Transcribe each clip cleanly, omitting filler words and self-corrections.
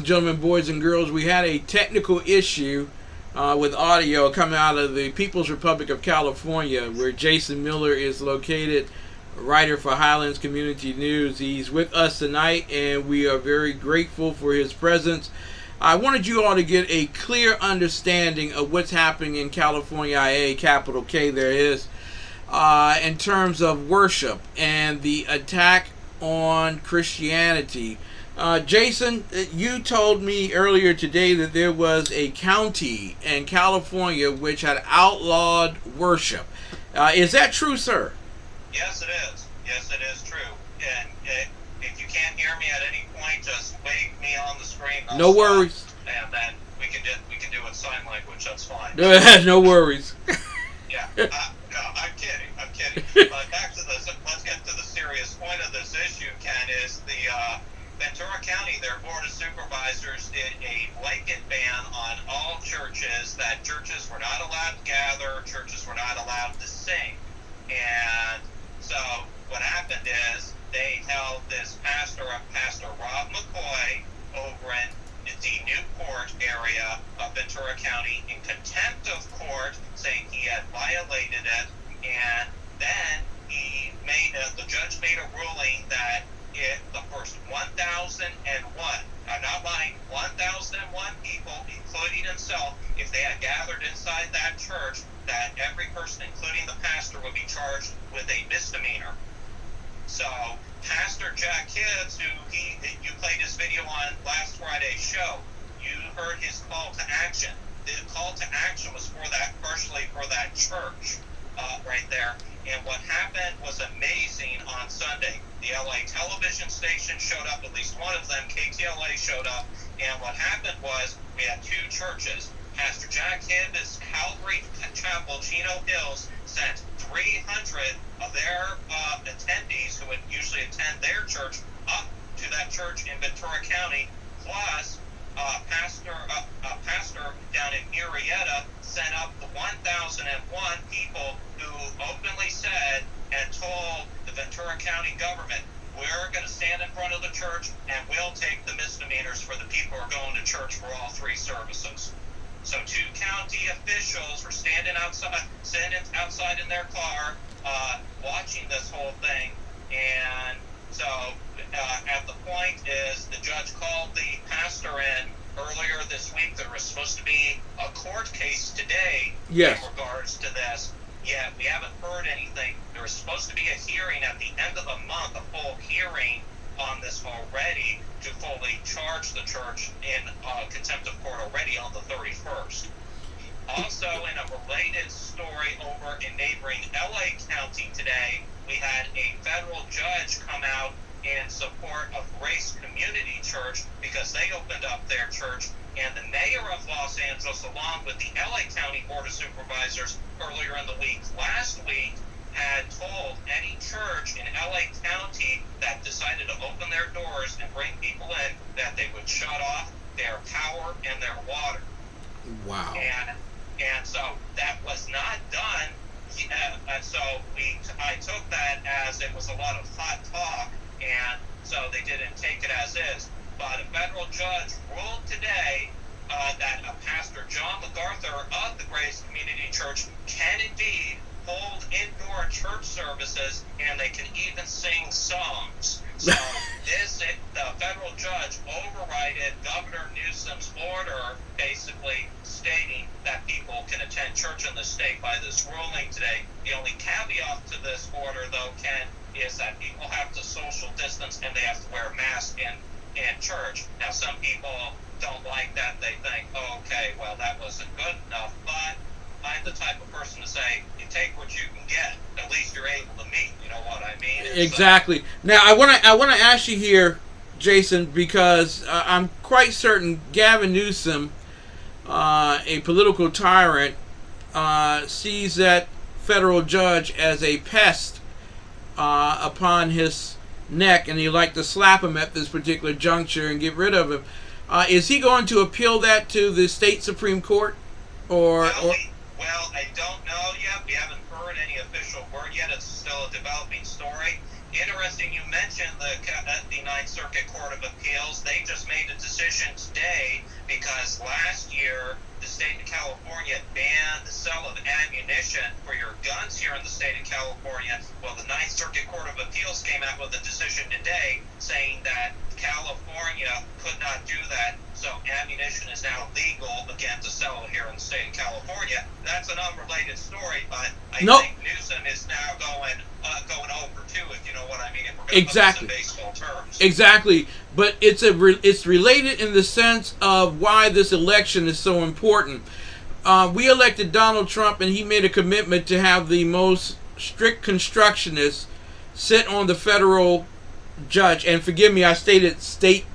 gentlemen, boys and girls, we had a technical issue with audio coming out of the People's Republic of California, where Jason Miller is located, a writer for Highlands Community News. He's with us tonight, and we are very grateful for his presence. I wanted you all to get a clear understanding of what's happening in California, IA, capital K there is, in terms of worship and the attack on Christianity. Jason, you told me earlier today that there was a county in California which had outlawed worship. Is that true, sir? Yes, it is. Yes, it is true. And if you can't hear me at any point, just wave me on the screen. No worries. And then we can do it sign language. That's fine. No worries. Yeah. No, I'm kidding. I'm kidding. But back to this. Let's get to the serious point of this issue, Ken. Is the Ventura County, their Board of Supervisors did a blanket ban on all churches, that churches were not allowed to gather, churches were not allowed to sing. And so what happened is they held this Pastor Rob McCoy, over in the Newport area of Ventura County, in contempt of court, saying he had violated it. And then the judge made a ruling that the first 1,001, I'm not lying, 1,001 people, including himself, if they had gathered inside that church, that every person, including the pastor, would be charged with a misdemeanor. So Pastor Jack Hibbs, who you played his video on last Friday's show, you heard his call to action. The call to action was partially for that church right there. And what happened was amazing on Sunday. The LA television station showed up, at least one of them, KTLA showed up, and what happened was we had two churches. Pastor Jack Hibbs' Calvary Chapel, Chino Hills, sent 300 of their attendees who would usually attend their church up to that church in Ventura County, plus pastor down in Murrieta sent up the 1,001 people who openly said and told the Ventura County government, we're going to stand in front of the church and we'll take the misdemeanors for the people who are going to church for all three services. So two county officials were standing outside in their car, watching this whole thing. And so at the point is the judge called the pastor in earlier this week. There was supposed to be a court case today in regards to this. Yet we haven't heard anything. There was supposed to be a hearing at the end of the month, a full hearing on this already, to fully charge the church in contempt of court already on the 31st. Also, in a related story over in neighboring LA County today, we had a federal judge come out in support of Grace Community Church because they opened up their church, and the mayor of Los Angeles, along with the LA County Board of Supervisors earlier in the week, last week, had told any church in LA County that decided to open their doors and bring people in that they would shut off their power and their water. Wow. And so that was not done. And so I took that as it was a lot of hot talk, and so they didn't take it as is. But a federal judge ruled today that a Pastor John MacArthur of the Grace Community Church can indeed hold indoor church services, and they can even sing songs. So the federal judge overrided Governor Newsom's order, basically stating that people can attend church in the state by this ruling today. The only caveat to this order, though, Ken, is that people have to social distance and they have to wear a mask in church. Now, some people don't like that. They think, oh, okay, well, that wasn't good enough. But I'm the type of person to say, you take what you can get. At least you're able to meet. You know what I mean? Exactly. Now, I want to ask you here, Jason, because I'm quite certain Gavin Newsom, a political tyrant, sees that federal judge as a pest upon his neck, and he'd like to slap him at this particular juncture and get rid of him. Is he going to appeal that to the state Supreme Court? Well, I don't know yet. We haven't heard any official word yet. It's still a developing story. Interesting you mentioned the Ninth Circuit Court of Appeals. They just made a decision today because last year the state of California banned the sale of ammunition for your guns here in the state of California. Well, the Ninth Circuit Court of Appeals came out with a decision today saying that California could not do that, so ammunition is now legal again to sell here in the state of California. That's an unrelated story, but I think Newsom is now going over too, if you know what I mean. If we're going to put this in baseball terms. Exactly, but it's related in the sense of why this election is so important. We elected Donald Trump, and he made a commitment to have the most strict constructionists sit on the federal judge. And forgive me, I stated state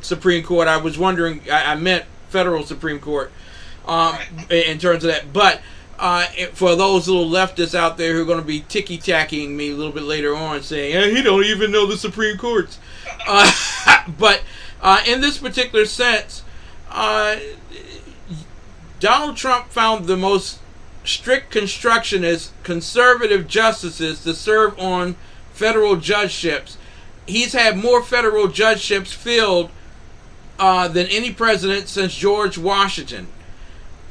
Supreme Court. I was wondering, I meant federal Supreme Court in terms of that. But for those little leftists out there who are going to be ticky-tacking me a little bit later on saying, hey, he don't even know the Supreme Courts. But in this particular sense, Donald Trump found the most strict constructionist conservative justices to serve on federal judgeships. He's had more federal judgeships filled than any president since George Washington.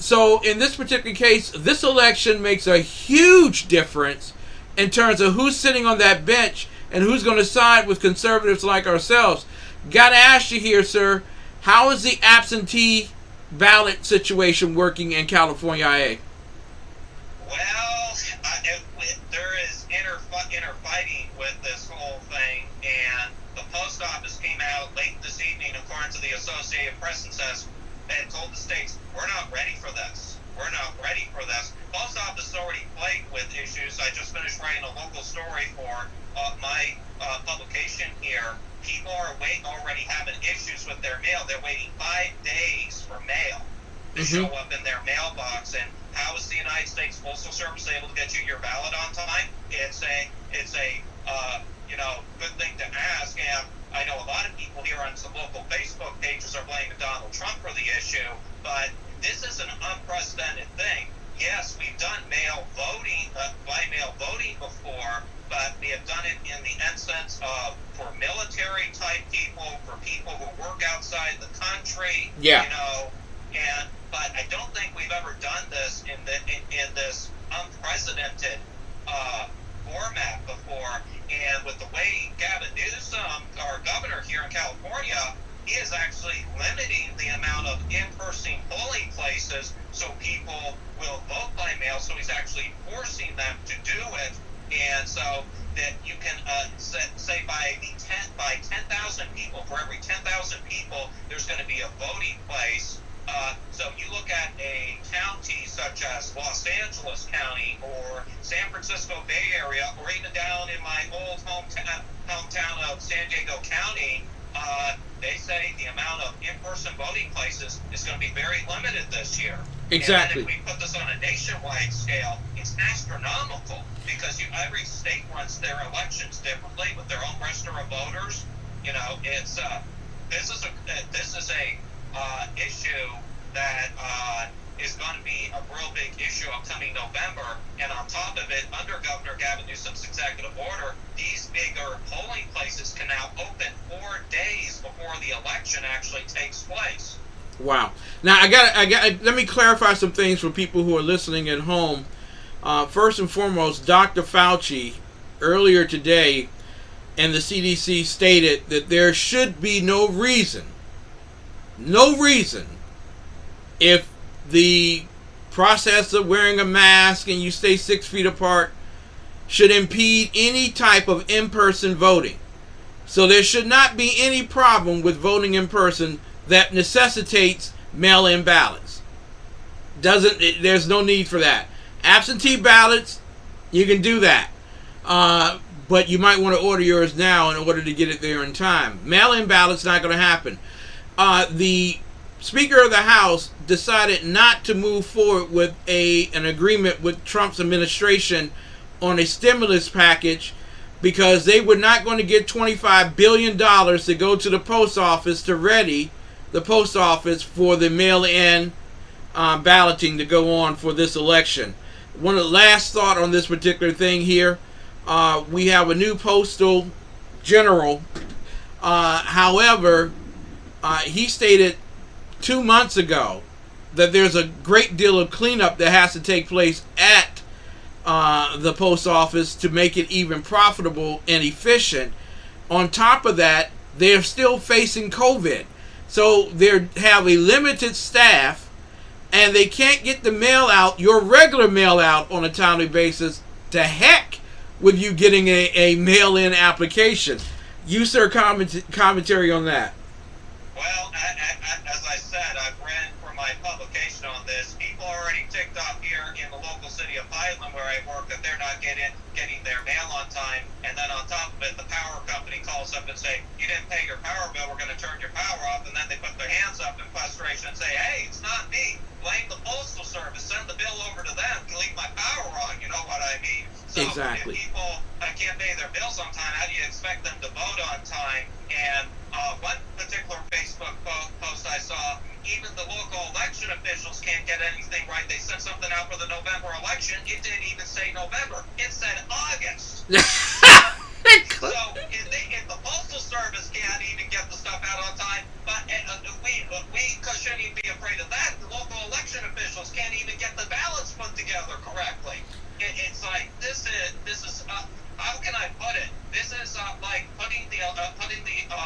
So in this particular case, this election makes a huge difference in terms of who's sitting on that bench and who's going to side with conservatives like ourselves. Got to ask you here, sir, how is the absentee ballot situation working in California, IA? Well, there is inner fighting with this whole thing, and the post office came out late this evening, according to the Associated Press, and says, and told the states, we're not ready for this. We're not ready for this. Post office is already plagued with issues. I just finished writing a local story for my publication here. People are already having issues with their mail. They're waiting 5 days for mail to show up in their mailbox. And how is the United States Postal Service able to get you your ballot on time? It's a good thing to ask. And I know a lot of people here on some local Facebook pages are blaming Donald Trump for the issue, but this is an unprecedented thing. Yes, we've done by mail voting before, but we have done it in the instance of for military type people, for people who work outside the country. Yeah. But I don't think we've ever done this in this unprecedented format before. And with the way Gavin Newsom, our governor here in California, he is actually limiting the amount of in-person polling places so people will vote by mail. So he's actually forcing them to do it. And so that you can say by 10,000 people, for every 10,000 people, there's going to be a voting place. So you look at a county such as Los Angeles County or San Francisco Bay Area, or even down in my old hometown of San Diego County, they say the amount of in-person voting places is going to be very limited this year. Exactly. And then if we put this on a nationwide scale, it's astronomical because every state runs their elections differently with their own register of voters. It's this is a issue that is going to be a real big issue upcoming November. And on top of it, under Governor Gavin Newsom's executive order, these bigger polling places can now open 4 days before the election actually takes place. Wow. Now I got. Let me clarify some things for people who are listening at home. First and foremost, Dr. Fauci earlier today, and the CDC stated that there should be no reason, if the process of wearing a mask and you stay 6 feet apart should impede any type of in-person voting. So there should not be any problem with voting in person that necessitates mail-in ballots. There's no need for that. Absentee ballots, you can do that. But you might want to order yours now in order to get it there in time. Mail-in ballots not going to happen. The Speaker of the House decided not to move forward with an agreement with Trump's administration on a stimulus package because they were not going to get $25 billion to go to the post office to ready the post office for the mail-in balloting to go on for this election. One of the last thought on this particular thing here, We have a new postal general. However, he stated 2 months ago that there's a great deal of cleanup that has to take place at the post office to make it even profitable and efficient. On top of that, they're still facing COVID. So they have a limited staff, and they can't get the mail out, your regular mail out, on a timely basis. To heck with you getting a mail-in application. You, sir, commentary on that. Well, as I said, I've read for my publication on this. People already ticked off here in the local city of Highland, where I work, that they're not getting their mail on time. And then on top of it, the power company calls up and say, "You didn't pay your power bill. We're going to turn your power off." And then they put their hands up in frustration and say, "Hey, it's not me. Blame the postal service. Send the bill over to them. Leave my power on." You know what I mean? So exactly. If people can't pay their bills on time, how do you expect them to vote on time? And one particular Facebook post I saw, even the local election officials can't get anything right. They sent something out for the November election. It didn't even say November. It said August. So if the postal service can't even get the stuff out on time, but we shouldn't even be afraid of that. The local election officials can't even get the ballots put together correctly. It's like this is how can I put it? This is like putting the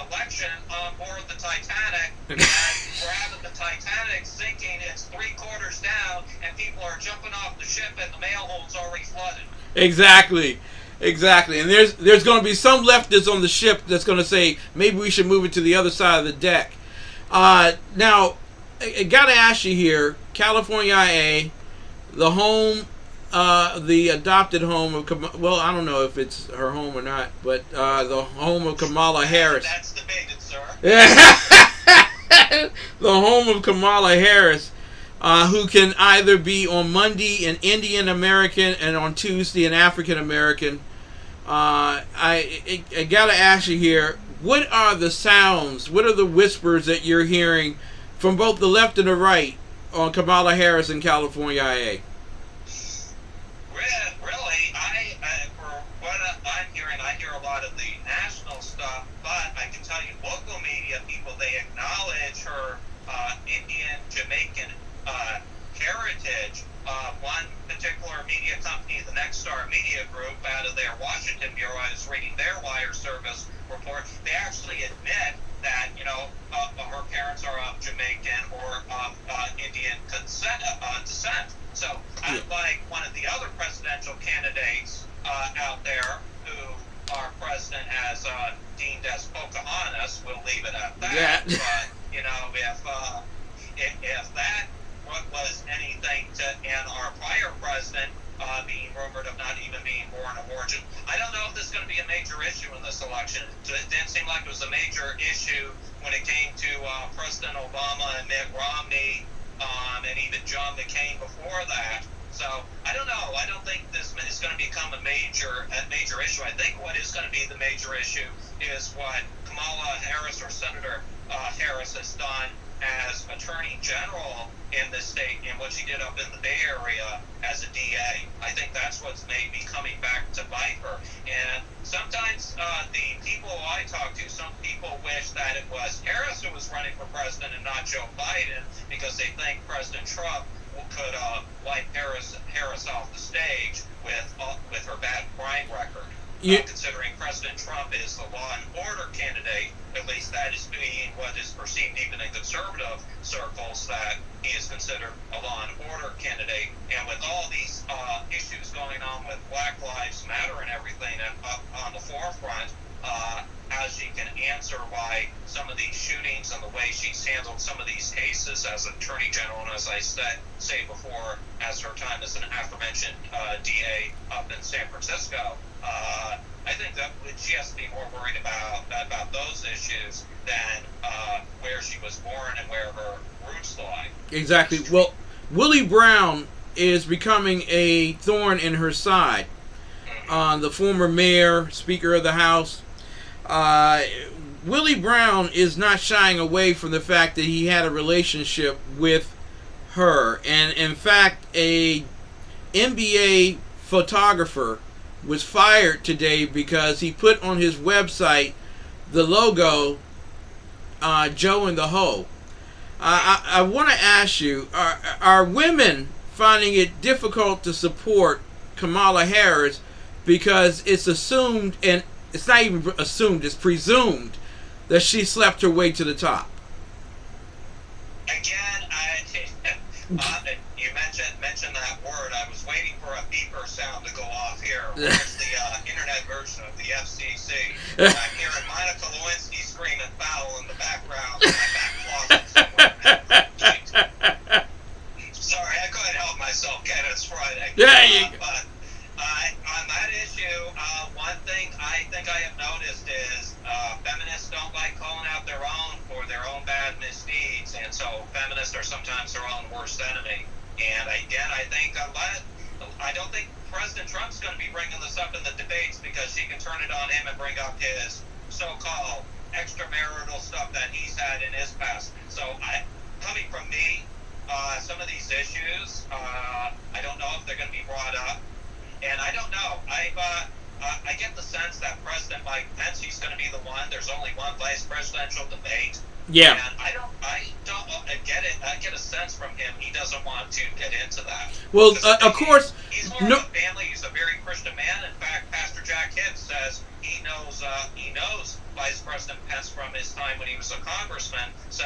election on board the Titanic, and we're having the Titanic sinking. It's 3/4 down, and people are jumping off the ship, and the mail hold's already flooded. Exactly. And there's going to be some leftists on the ship that's going to say maybe we should move it to the other side of the deck. Now, I got to ask you here, California IA, the home. The adopted home of well, I don't know if it's her home or not, but the home of Kamala Harris. That's debated, sir. The home of Kamala Harris, who can either be on Monday an Indian American and on Tuesday an African American. I gotta ask you here, what are the sounds? What are the whispers that you're hearing from both the left and the right on Kamala Harris and California IA? Really, for what I'm hearing, I hear a lot of the national stuff, but I can tell you local media people, they acknowledge her Indian, Jamaican heritage. One particular media company, the Next Star Media Group, out of their Washington bureau, I was reading their wire service report, they actually admit that, her parents are of Jamaican or of Indian descent. So, unlike one of the other presidential candidates out there who our president has deemed as Pocahontas, we'll leave it at that. Yeah. But, if that was anything to, and our prior president being rumored of not even being born of origin, I don't know if this is going to be a major issue in this election. It didn't seem like it was a major issue when it came to President Obama and Mitt Romney, and even John McCain before that. So I don't know. I don't think this is going to become a major issue. I think what is going to be the major issue is what Kamala Harris or Senator Harris has done as Attorney General in this state, and what she did up in the Bay Area as a DA. I think that's what's maybe coming back to bite her. And sometimes the people I talk to, some people wish that it was Harris who was running for president and not Joe Biden, because they think President Trump could wipe Harris off the stage with her bad crime record. Considering President Trump is the law and order candidate, at least that is being what is perceived even in conservative circles, that he is considered a law and order candidate. And with all these issues going on with Black Lives Matter and everything up on the forefront, how she can answer why some of these shootings and the way she's handled some of these cases as Attorney General, and as I say before, as her time as an aforementioned DA up in San Francisco, I think that she has to be more worried about those issues than where she was born and where her roots lie. Exactly. Well, Willie Brown is becoming a thorn in her side. The former mayor, Speaker of the House, Willie Brown is not shying away from the fact that he had a relationship with her. And in fact, a NBA photographer was fired today because he put on his website the logo Joe and the Hoe. I want to ask you, are women finding it difficult to support Kamala Harris because it's assumed, and it's not even assumed, it's presumed that she slept her way to the top? Again, you mentioned that word. I was waiting for a beeper sound to go off here. Where's the internet version of the FCC? I'm hearing Monica Lewinsky screaming foul in the background in my back closet somewhere. Sorry, I couldn't help myself, Ken. It's Friday. Yeah, you go. But on that issue, one thing I think I have noticed is feminists don't like calling out their own for their own bad misdeeds, and so feminists are sometimes their own worst enemy. And again, I don't think President Trump's going to be bringing this up in the debates because she can turn it on him and bring up his so-called extramarital stuff that he's had in his past. So coming from me, some of these issues, I don't know if they're going to be brought up. And I don't know. I get the sense that President Mike Pence, he's going to be the one. There's only one vice presidential debate. Yeah. And I don't get it. I get a sense from him he doesn't want to get into that. Well, of course. He's more of a family. He's a very Christian man. In fact, Pastor Jack Hibbs says he knows Vice President Pence from his time when he was a congressman. So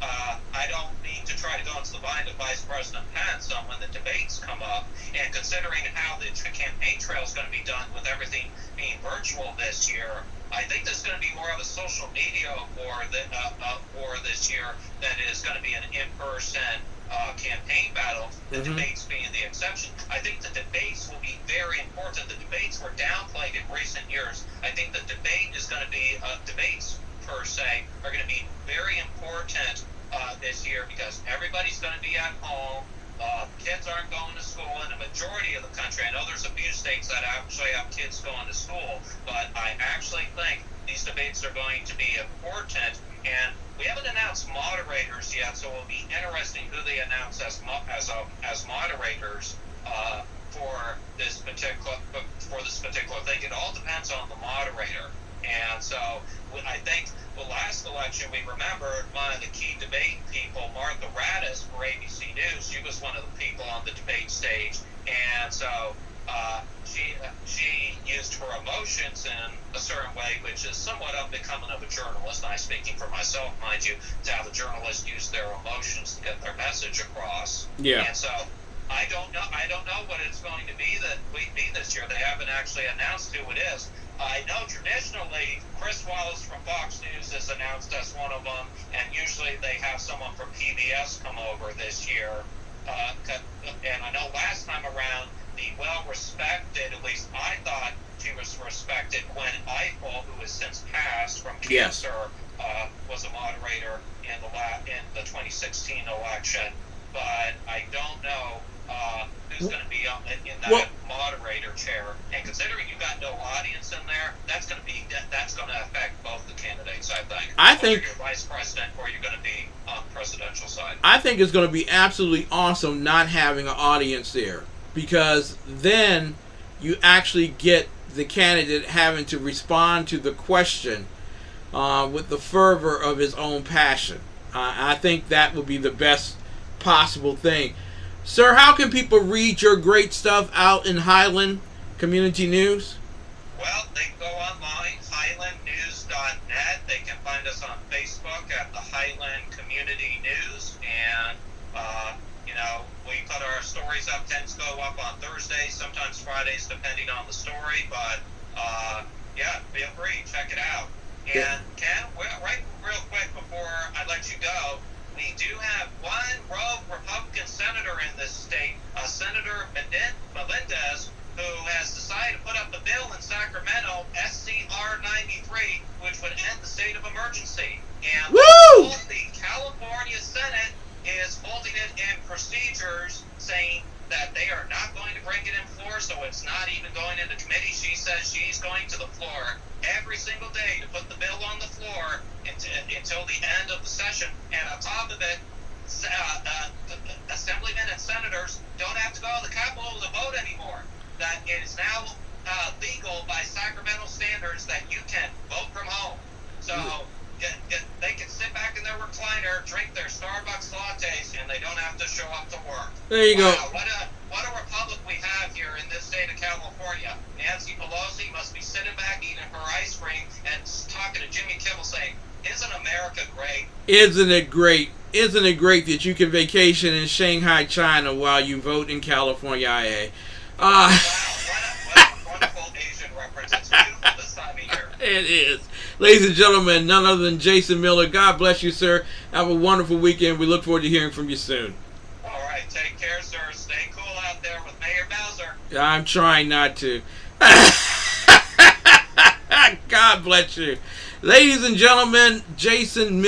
I don't need to try to go into the mind of Vice President Pence when the debates come up. And considering how the campaign trail is going to be done with everything being virtual this year, I think there's going to be more of a social media war this year than it is going to be an in-person campaign battle, the debates being the exception. I think the debates will be very important. The debates were downplayed in recent years. I think the debate is going to be, debates per se, are going to be very important this year because everybody's going to be at home. Kids aren't going to school in the majority of the country. I know there's a few states that actually have kids going to school, but I actually think these debates are going to be important. And we haven't announced moderators yet, so it'll be interesting who they announce as moderators for this particular thing. It all depends on the moderator. And so I think the last election, we remembered one of the key debate people, Martha Raddatz for ABC News. She was one of the people on the debate stage. And so she used her emotions in a certain way, which is somewhat unbecoming of a journalist. I'm speaking for myself, mind you, to have a journalist use their emotions to get their message across. Yeah. And so I don't know what it's going to be this year. They haven't actually announced who it is. I know traditionally Chris Wallace from Fox News is announced as one of them, and usually they have someone from PBS come over this year. And I know last time around, the well-respected, at least I thought she was respected, Gwen Eiffel, who has since passed from cancer, was a moderator in the 2016 election. But I don't know who's going to be in that moderator chair. And considering you've got no audience in there, that's going to affect both the candidates, I think. I think you're vice president or you're going to be on the presidential side. I think it's going to be absolutely awesome not having an audience there, because then you actually get the candidate having to respond to the question with the fervor of his own passion. I think that would be the best possible thing. Sir, how can people read your great stuff out in Highland Community News? Well, they can go online, highlandnews.net. They can find us on Facebook at the Highland Community News. And, we put our stories up, tends to go up on Thursdays, sometimes Fridays, depending on the story. But, feel free, check it out. And, Ken, right real quick before I let you go, we do have one rogue Republican senator in this state, Senator Melendez, who has decided to put up a bill in Sacramento, SCR 93, which would end the state of emergency. And the California Senate is holding it in procedures, saying that they are not going to bring it in floor, so it's not even going into committee. She says she's going to the floor every single day to put the bill on the floor until the end of the session. And on top of it, assemblymen and senators don't have to go to the Capitol to vote anymore. That it is now legal by Sacramento standards that you can vote from home. So they can sit back in their recliner, drink their Starbucks lattes, and they don't have to show up to work. There you go. What a republic we have here in this state of California. Nancy Pelosi must be sitting back eating her ice cream and talking to Jimmy Kimmel saying, "Isn't America great?" Isn't it great? Isn't it great that you can vacation in Shanghai, China while you vote in California, IA? Wow, what a wonderful Asian reference. It's beautiful this time of year. It is. Ladies and gentlemen, none other than Jason Miller. God bless you, sir. Have a wonderful weekend. We look forward to hearing from you soon. All right, take care, sir. Stay cool out there with Mayor Bowser. I'm trying not to. God bless you. Ladies and gentlemen, Jason Miller.